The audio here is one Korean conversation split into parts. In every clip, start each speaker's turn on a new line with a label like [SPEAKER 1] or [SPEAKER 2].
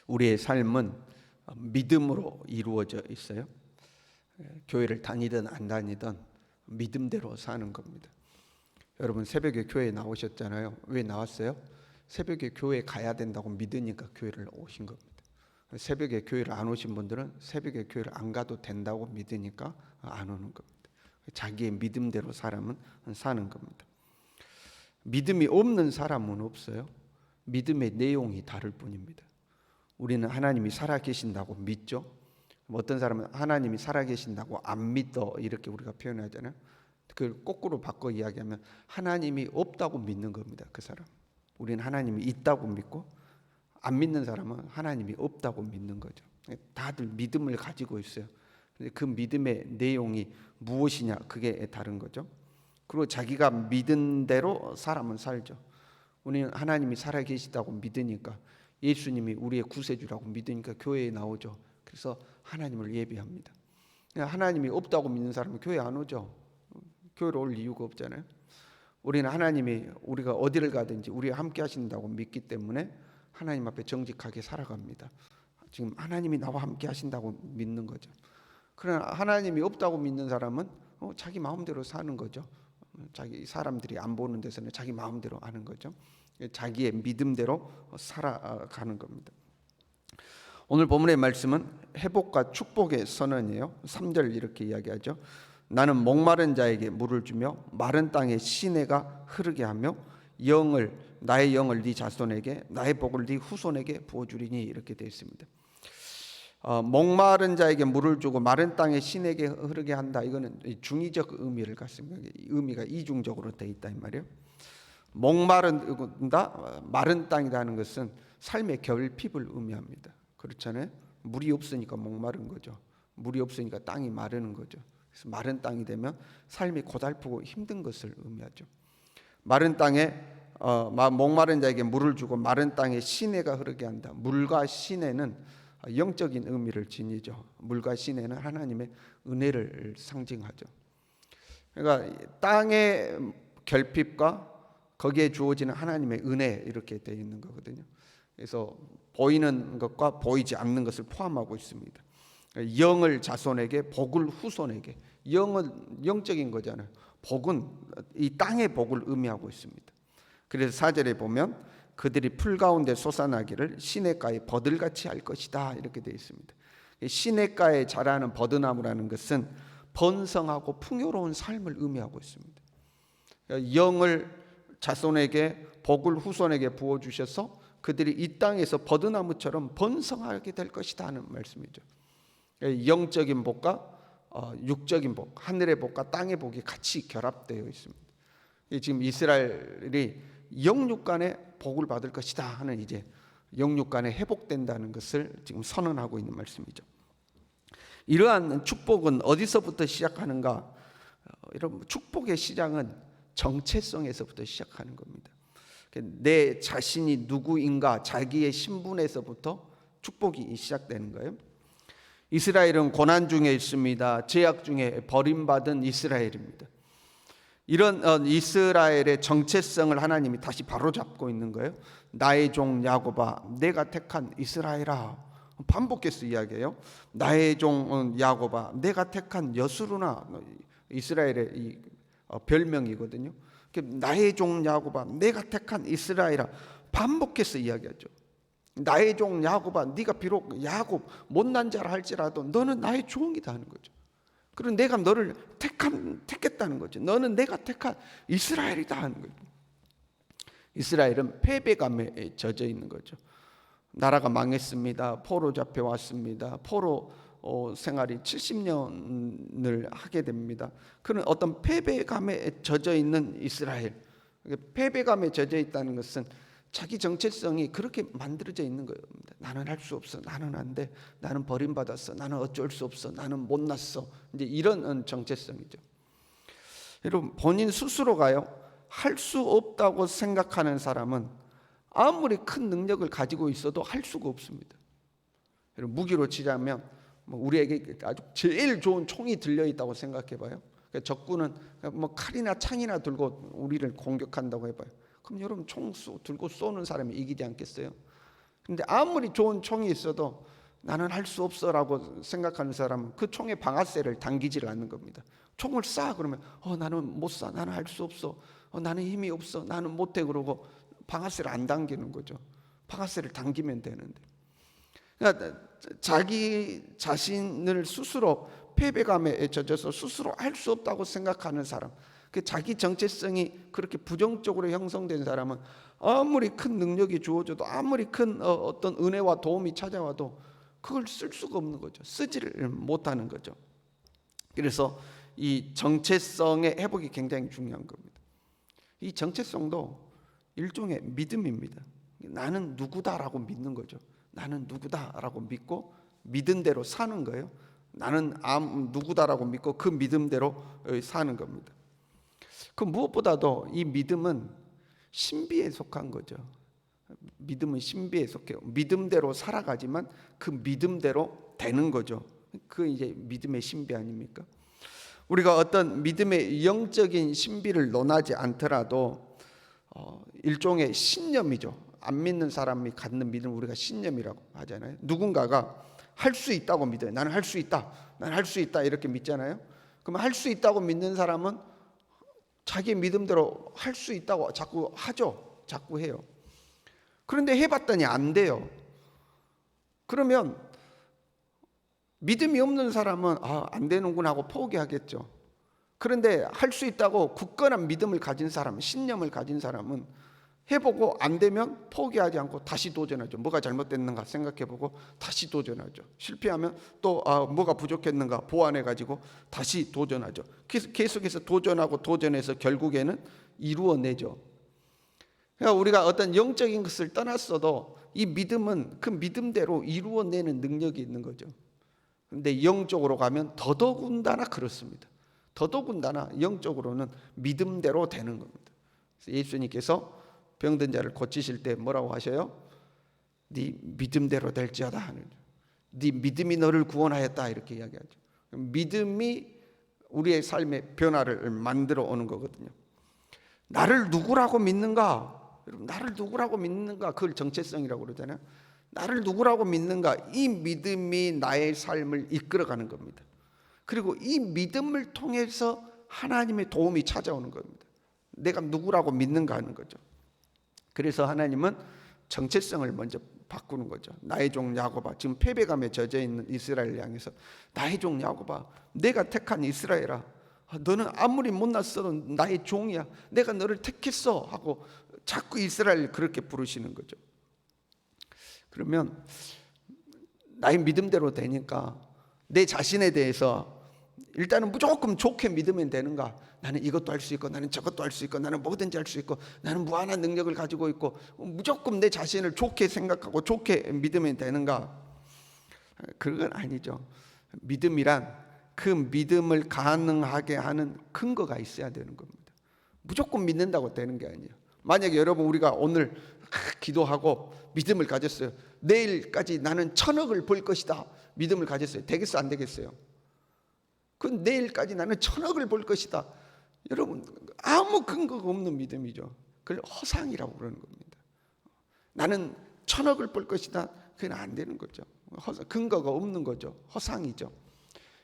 [SPEAKER 1] 우리의 삶은 믿음으로 이루어져 있어요. 교회를 다니든 안 다니든 믿음대로 사는 겁니다. 여러분 새벽에 교회에 나오셨잖아요. 왜 나왔어요? 새벽에 교회에 가야 된다고 믿으니까 교회를 오신 겁니다. 새벽에 교회를 안 오신 분들은 새벽에 교회를 안 가도 된다고 믿으니까 안 오는 겁니다. 자기의 믿음대로 사람은 사는 겁니다. 믿음이 없는 사람은 없어요. 믿음의 내용이 다를 뿐입니다. 우리는 하나님이 살아계신다고 믿죠. 어떤 사람은 하나님이 살아계신다고 안 믿어 이렇게 우리가 표현하잖아요. 그걸 거꾸로 바꿔 이야기하면 하나님이 없다고 믿는 겁니다. 그 사람. 우리는 하나님이 있다고 믿고 안 믿는 사람은 하나님이 없다고 믿는 거죠. 다들 믿음을 가지고 있어요. 근데 그 믿음의 내용이 무엇이냐 그게 다른 거죠. 그리고 자기가 믿은 대로 사람은 살죠. 우리는 하나님이 살아계시다고 믿으니까 예수님이 우리의 구세주라고 믿으니까 교회에 나오죠. 그래서 하나님을 예배합니다. 하나님이 없다고 믿는 사람은 교회 안 오죠. 교회로 올 이유가 없잖아요. 우리는 하나님이 우리가 어디를 가든지 우리와 함께 하신다고 믿기 때문에 하나님 앞에 정직하게 살아갑니다. 지금 하나님이 나와 함께 하신다고 믿는 거죠. 그러나 하나님이 없다고 믿는 사람은 자기 마음대로 사는 거죠. 자기 사람들이 안 보는 데서는 자기 마음대로 하는 거죠. 자기의 믿음대로 살아가는 겁니다. 오늘 본문의 말씀은 회복과 축복의 선언이에요. 3절 이렇게 이야기하죠. 나는 목마른 자에게 물을 주며 마른 땅에 시내가 흐르게 하며 나의 영을 네 자손에게 나의 복을 네 후손에게 부어주리니 이렇게 되어 있습니다. 목마른 자에게 물을 주고 마른 땅에 시내게 흐르게 한다. 이거는 중의적 의미를 갖습니다. 의미가 이중적으로 되어 있다 이 말이에요. 목마른다, 마른 땅이라는 것은 삶의 결핍을 의미합니다. 그렇잖아요. 물이 없으니까 목마른 거죠. 물이 없으니까 땅이 마르는 거죠. 그래서 마른 땅이 되면 삶이 고달프고 힘든 것을 의미하죠. 마른 땅에 목마른 자에게 물을 주고 마른 땅에 시내가 흐르게 한다. 물과 시내는 영적인 의미를 지니죠. 물과 시내는 하나님의 은혜를 상징하죠. 그러니까 땅의 결핍과 거기에 주어지는 하나님의 은혜 이렇게 되어 있는 거거든요. 그래서 보이는 것과 보이지 않는 것을 포함하고 있습니다. 영을 자손에게 복을 후손에게. 영은 영적인 거잖아요. 복은 이 땅의 복을 의미하고 있습니다. 그래서 4절에 보면 그들이 풀 가운데 솟아나기를 시냇가에 버들같이 할 것이다 이렇게 되어 있습니다. 시냇가에 자라는 버드나무라는 것은 번성하고 풍요로운 삶을 의미하고 있습니다. 영을 자손에게 복을 후손에게 부어주셔서 그들이 이 땅에서 버드나무처럼 번성하게 될 것이다 하는 말씀이죠. 영적인 복과 육적인 복, 하늘의 복과 땅의 복이 같이 결합되어 있습니다. 지금 이스라엘이 영육 간의 복을 받을 것이다 하는 이제 영육 간에 회복된다는 것을 지금 선언하고 있는 말씀이죠. 이러한 축복은 어디서부터 시작하는가? 여러분, 축복의 시작은 정체성에서부터 시작하는 겁니다. 내 자신이 누구인가 자기의 신분에서부터 축복이 시작되는 거예요. 이스라엘은 고난 중에 있습니다. 죄악 중에 버림받은 이스라엘입니다. 이런 이스라엘의 정체성을 하나님이 다시 바로잡고 있는 거예요. 나의 종 야곱아, 내가 택한 이스라엘아. 반복해서 이야기해요. 나의 종 야곱아, 내가 택한 여수르나. 이스라엘의 이 별명이거든요. 나의 종 야곱아, 내가 택한 이스라엘아. 반복해서 이야기하죠. 나의 종 야곱아, 네가 비록 야곱 못난 자라 할지라도 너는 나의 종이다 하는 거죠. 그리고 내가 너를 택했다는 거죠. 너는 내가 택한 이스라엘이다 하는 거죠. 이스라엘은 패배감에 젖어 있는 거죠. 나라가 망했습니다. 포로 잡혀왔습니다. 포로 생활이 70년을 하게 됩니다. 그런 어떤 패배감에 젖어 있는 이스라엘. 패배감에 젖어 있다는 것은 자기 정체성이 그렇게 만들어져 있는 겁니다. 나는 할 수 없어. 나는 안 돼. 나는 버림받았어. 나는 어쩔 수 없어. 나는 못났어. 이제 이런 정체성이죠. 여러분, 본인 스스로가요, 할 수 없다고 생각하는 사람은 아무리 큰 능력을 가지고 있어도 할 수가 없습니다. 여러분, 무기로 치자면 우리에게 아주 제일 좋은 총이 들려 있다고 생각해 봐요. 적군은 칼이나 창이나 들고 우리를 공격한다고 해봐요. 그럼 여러분 총 들고 쏘는 사람이 이기지 않겠어요? 근데 아무리 좋은 총이 있어도 나는 할 수 없어라고 생각하는 사람은 그 총의 방아쇠를 당기질 않는 겁니다. 총을 쏴 그러면 나는 못 쏴, 나는 할 수 없어, 나는 힘이 없어, 나는 못해, 그러고 방아쇠를 안 당기는 거죠. 방아쇠를 당기면 되는데, 그러니까 자기 자신을 스스로 패배감에 젖어서 스스로 할 수 없다고 생각하는 사람, 그 자기 정체성이 그렇게 부정적으로 형성된 사람은 아무리 큰 능력이 주어져도, 아무리 큰 어떤 은혜와 도움이 찾아와도 그걸 쓸 수가 없는 거죠. 쓰지를 못하는 거죠. 그래서 이 정체성의 회복이 굉장히 중요한 겁니다. 이 정체성도 일종의 믿음입니다. 나는 누구다라고 믿는 거죠. 나는 누구다라고 믿고 믿은 대로 사는 거예요. 나는 누구다라고 믿고 그 믿음대로 사는 겁니다. 그 무엇보다도 이 믿음은 신비에 속한 거죠. 믿음은 신비에 속해요. 믿음대로 살아가지만 그 믿음대로 되는 거죠. 그 이제 믿음의 신비 아닙니까? 우리가 어떤 믿음의 영적인 신비를 논하지 않더라도 일종의 신념이죠. 안 믿는 사람이 갖는 믿음을 우리가 신념이라고 하잖아요. 누군가가 할 수 있다고 믿어요. 나는 할 수 있다, 나는 할 수 있다, 이렇게 믿잖아요. 그러면 할 수 있다고 믿는 사람은 자기 믿음대로 할 수 있다고 자꾸 하죠. 자꾸 해요. 그런데 해봤더니 안 돼요. 그러면 믿음이 없는 사람은 안 되는구나 하고 포기하겠죠. 그런데 할 수 있다고 굳건한 믿음을 가진 사람, 신념을 가진 사람은 해보고 안 되면 포기하지 않고 다시 도전하죠. 뭐가 잘못됐는가 생각해보고 다시 도전하죠. 실패하면 또 뭐가 부족했는가 보완해가지고 다시 도전하죠. 계속해서 도전하고 도전해서 결국에는 이루어내죠. 그러니까 우리가 어떤 영적인 것을 떠났어도 이 믿음은 그 믿음대로 이루어내는 능력이 있는 거죠. 그런데 영적으로 가면 더더군다나 그렇습니다. 더더군다나 영적으로는 믿음대로 되는 겁니다. 그래서 예수님께서 병든 자를 고치실 때 뭐라고 하셔요? 네 믿음대로 될지어다 하는, 네 믿음이 너를 구원하였다, 이렇게 이야기하죠. 믿음이 우리의 삶의 변화를 만들어 오는 거거든요. 나를 누구라고 믿는가? 여러분, 나를 누구라고 믿는가? 그걸 정체성이라고 그러잖아요. 나를 누구라고 믿는가? 이 믿음이 나의 삶을 이끌어가는 겁니다. 그리고 이 믿음을 통해서 하나님의 도움이 찾아오는 겁니다. 내가 누구라고 믿는가 하는 거죠. 그래서 하나님은 정체성을 먼저 바꾸는 거죠. 나의 종 야곱아, 지금 패배감에 젖어 있는 이스라엘을 향해서 나의 종 야곱아, 내가 택한 이스라엘아, 너는 아무리 못났어도 나의 종이야, 내가 너를 택했어 하고 자꾸 이스라엘을 그렇게 부르시는 거죠. 그러면 나의 믿음대로 되니까 내 자신에 대해서 일단은 무조건 좋게 믿으면 되는가? 나는 이것도 할 수 있고, 나는 저것도 할 수 있고, 나는 뭐든지 할 수 있고, 나는 무한한 능력을 가지고 있고, 무조건 내 자신을 좋게 생각하고 좋게 믿으면 되는가? 그건 아니죠. 믿음이란 그 믿음을 가능하게 하는 근거가 있어야 되는 겁니다. 무조건 믿는다고 되는 게 아니에요. 만약에 여러분, 우리가 오늘 기도하고 믿음을 가졌어요. 내일까지 나는 1000억을 벌 것이다, 믿음을 가졌어요. 되겠어, 안 되겠어요? 그 내일까지 나는 1000억을 벌 것이다, 여러분, 아무 근거가 없는 믿음이죠. 그걸 허상이라고 그러는 겁니다. 나는 1000억을 벌 것이다, 그건 안 되는 거죠. 근거가 없는 거죠. 허상이죠.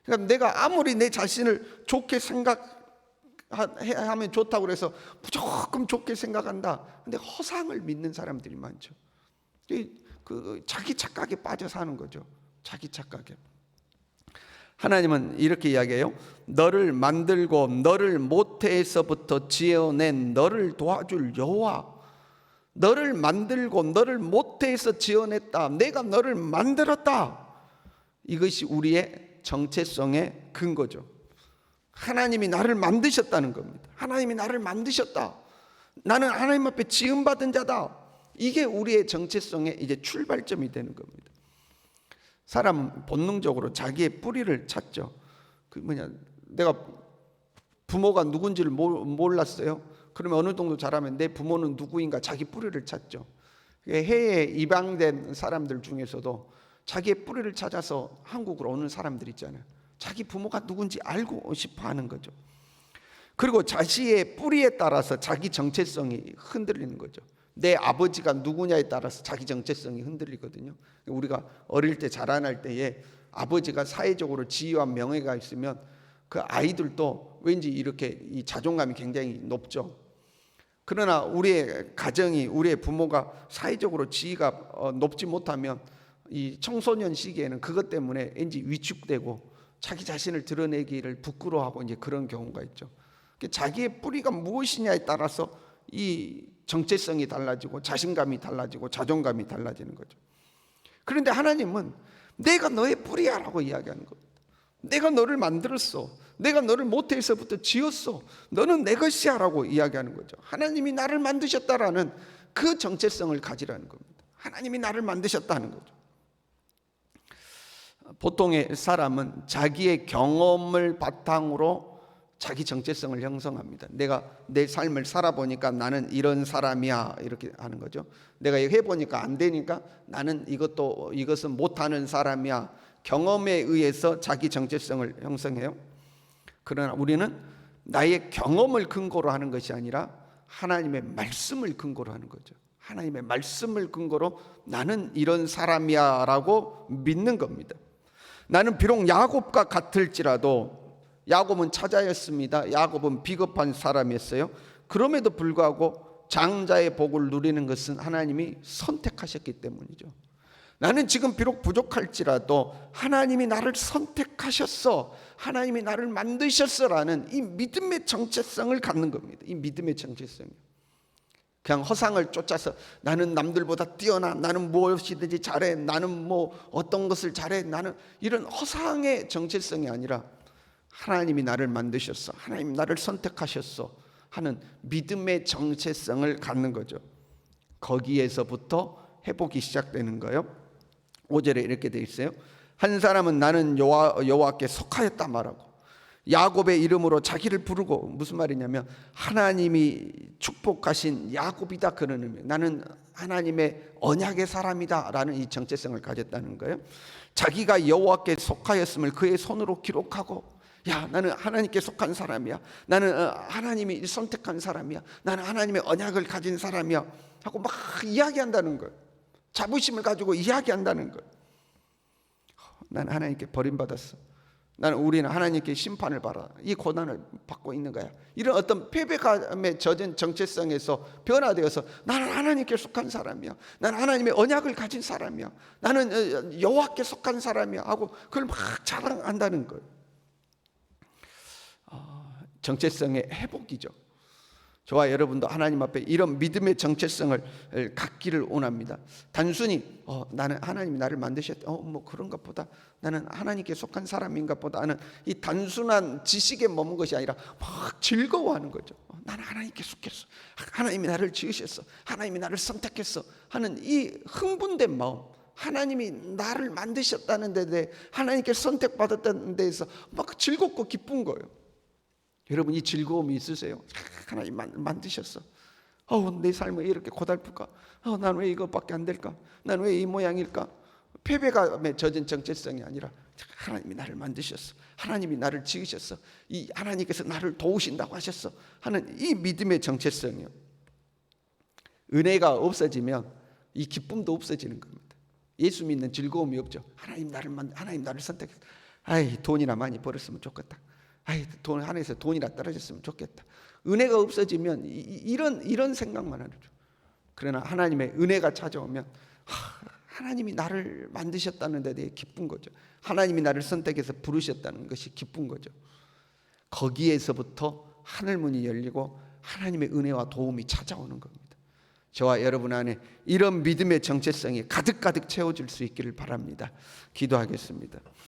[SPEAKER 1] 그러니까 내가 아무리 내 자신을 좋게 생각하면 좋다고 그래서 무조건 좋게 생각한다, 근데 허상을 믿는 사람들이 많죠. 그 자기 착각에 빠져 사는 거죠. 자기 착각에. 하나님은 이렇게 이야기해요. 너를 만들고 너를 모태에서부터 지어낸 너를 도와줄 여호와, 너를 만들고 너를 모태에서 지어냈다, 내가 너를 만들었다. 이것이 우리의 정체성의 근거죠. 하나님이 나를 만드셨다는 겁니다. 하나님이 나를 만드셨다, 나는 하나님 앞에 지음받은 자다. 이게 우리의 정체성의 이제 출발점이 되는 겁니다. 사람은 본능적으로 자기의 뿌리를 찾죠. 그 내가 부모가 누군지를 몰랐어요. 그러면 어느 정도 자라면 내 부모는 누구인가 자기 뿌리를 찾죠. 해외에 입양된 사람들 중에서도 자기의 뿌리를 찾아서 한국으로 오는 사람들 있잖아요. 자기 부모가 누군지 알고 싶어 하는 거죠. 그리고 자신의 뿌리에 따라서 자기 정체성이 흔들리는 거죠. 내 아버지가 누구냐에 따라서 자기 정체성이 흔들리거든요. 우리가 어릴 때 자라날 때에 아버지가 사회적으로 지위와 명예가 있으면 그 아이들도 왠지 이렇게 이 자존감이 굉장히 높죠. 그러나 우리의 가정이, 우리의 부모가 사회적으로 지위가 높지 못하면 이 청소년 시기에는 그것 때문에 왠지 위축되고 자기 자신을 드러내기를 부끄러워하고 이제 그런 경우가 있죠. 자기의 뿌리가 무엇이냐에 따라서 이 정체성이 달라지고 자신감이 달라지고 자존감이 달라지는 거죠. 그런데 하나님은 내가 너의 뿌리야라고 이야기하는 겁니다. 내가 너를 만들었어. 내가 너를 모태에서부터 지었어. 너는 내 것이야라고 이야기하는 거죠. 하나님이 나를 만드셨다라는 그 정체성을 가지라는 겁니다. 하나님이 나를 만드셨다는 거죠. 보통의 사람은 자기의 경험을 바탕으로 자기 정체성을 형성합니다. 내가 내 삶을 살아보니까 나는 이런 사람이야 이렇게 하는 거죠. 내가 이거 해보니까 안 되니까 나는 이것은 못하는 사람이야. 경험에 의해서 자기 정체성을 형성해요. 그러나 우리는 나의 경험을 근거로 하는 것이 아니라 하나님의 말씀을 근거로 하는 거죠. 하나님의 말씀을 근거로 나는 이런 사람이야 라고 믿는 겁니다. 나는 비록 야곱과 같을지라도, 야곱은 차자였습니다. 야곱은 비겁한 사람이었어요. 그럼에도 불구하고 장자의 복을 누리는 것은 하나님이 선택하셨기 때문이죠. 나는 지금 비록 부족할지라도 하나님이 나를 선택하셨어, 하나님이 나를 만드셨어라는 이 믿음의 정체성을 갖는 겁니다. 이 믿음의 정체성이 그냥 허상을 쫓아서 나는 남들보다 뛰어나, 나는 무엇이든지 잘해, 나는 뭐 어떤 것을 잘해, 나는 이런 허상의 정체성이 아니라 하나님이 나를 만드셨어, 하나님 나를 선택하셨어 하는 믿음의 정체성을 갖는 거죠. 거기에서부터 회복이 시작되는 거예요. 5절에 이렇게 돼 있어요. 한 사람은 나는 여호와께 속하였다 말하고 야곱의 이름으로 자기를 부르고, 무슨 말이냐면 하나님이 축복하신 야곱이다 그런 의미. 나는 하나님의 언약의 사람이다 라는 이 정체성을 가졌다는 거예요. 자기가 여호와께 속하였음을 그의 손으로 기록하고, 야 나는 하나님께 속한 사람이야, 나는 하나님이 선택한 사람이야, 나는 하나님의 언약을 가진 사람이야 하고 막 이야기한다는 거예요. 자부심을 가지고 이야기한다는 거예요. 나는 하나님께 버림받았어, 우리는 하나님께 심판을 받아 이 고난을 받고 있는 거야. 이런 어떤 패배감에 젖은 정체성에서 변화되어서 나는 하나님께 속한 사람이야, 나는 하나님의 언약을 가진 사람이야, 나는 여호와께 속한 사람이야 하고 그걸 막 자랑한다는 거예요. 정체성의 회복이죠. 저와 여러분도 하나님 앞에 이런 믿음의 정체성을 갖기를 원합니다. 단순히 나는 하나님이 나를 만드셨다, 뭐 그런 것보다, 나는 하나님께 속한 사람인가 보다는 이 단순한 지식에 머문 것이 아니라 막 즐거워하는 거죠. 나는 하나님께 속했어, 하나님이 나를 지으셨어, 하나님이 나를 선택했어 하는 이 흥분된 마음, 하나님이 나를 만드셨다는 데 대해, 하나님께 선택받았다는 데에서 막 즐겁고 기쁜 거예요. 여러분 이 즐거움이 있으세요? 하나님 만드셨어. 내 삶이 왜 이렇게 고달플까? 난 왜 이것밖에 안 될까? 난 왜 이 모양일까? 패배감에 젖은 정체성이 아니라 하나님이 나를 만드셨어, 하나님이 나를 지으셨어, 이 하나님께서 나를 도우신다고 하셨어 하는 이 믿음의 정체성이요. 은혜가 없어지면 이 기쁨도 없어지는 겁니다. 예수 믿는 즐거움이 없죠. 하나님 나를 선택했어. 돈이나 많이 벌었으면 좋겠다. 돈 하늘에서 돈이나 떨어졌으면 좋겠다. 은혜가 없어지면 이런 생각만 하죠. 그러나 하나님의 은혜가 찾아오면 하나님이 나를 만드셨다는 데 대해 기쁜 거죠. 하나님이 나를 선택해서 부르셨다는 것이 기쁜 거죠. 거기에서부터 하늘문이 열리고 하나님의 은혜와 도움이 찾아오는 겁니다. 저와 여러분 안에 이런 믿음의 정체성이 가득가득 채워질 수 있기를 바랍니다. 기도하겠습니다.